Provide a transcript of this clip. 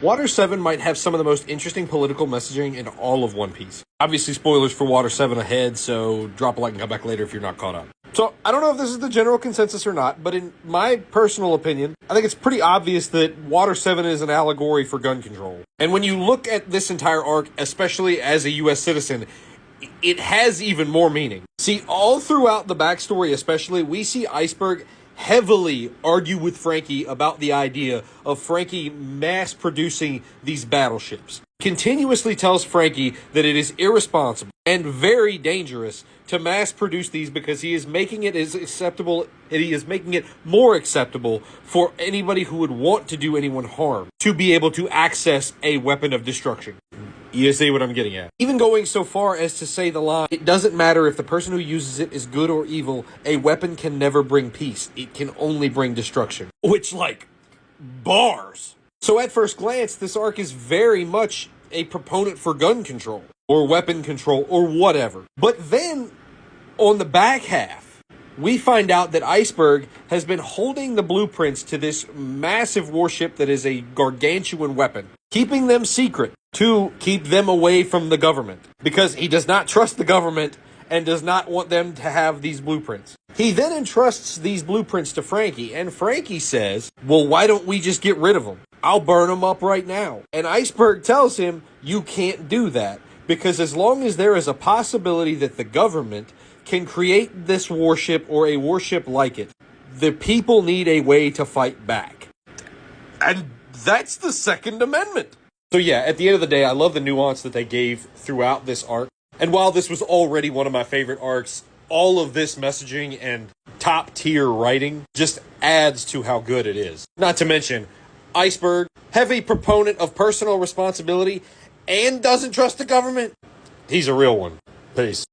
Water 7 might have some of the most interesting political messaging in all of One Piece. Obviously, spoilers for Water 7 ahead, so drop a like and come back later if you're not caught up. So, I don't know if this is the general consensus or not, but in my personal opinion, I think it's pretty obvious that Water 7 is an allegory for gun control. And when you look at this entire arc, especially as a US citizen, it has even more meaning. See, all throughout the backstory especially, we see Iceberg heavily argue with Franky about the idea of Franky mass producing these battleships. Continuously tells Franky that it is irresponsible and very dangerous to mass produce these because he is making it as acceptable, and he is making it more acceptable for anybody who would want to do anyone harm to be able to access a weapon of destruction. You see what I'm getting at? Even going so far as to say the line, it doesn't matter if the person who uses it is good or evil, a weapon can never bring peace. It can only bring destruction. Which, like, bars. So at first glance, this arc is very much a proponent for gun control, or weapon control, or whatever. But then, on the back half, we find out that Iceberg has been holding the blueprints to this massive warship that is a gargantuan weapon, keeping them secret to keep them away from the government, because he does not trust the government and does not want them to have these blueprints. He then entrusts these blueprints to Franky, and Franky says, well, why don't we just get rid of them? I'll burn them up right now. And Iceberg tells him, you can't do that, because as long as there is a possibility that the government can create this warship or a warship like it, the people need a way to fight back. And that's the Second Amendment. So yeah, at the end of the day, I love the nuance that they gave throughout this arc. And while this was already one of my favorite arcs, all of this messaging and top tier writing just adds to how good it is. Not to mention, Iceberg, heavy proponent of personal responsibility and doesn't trust the government. He's a real one. Peace.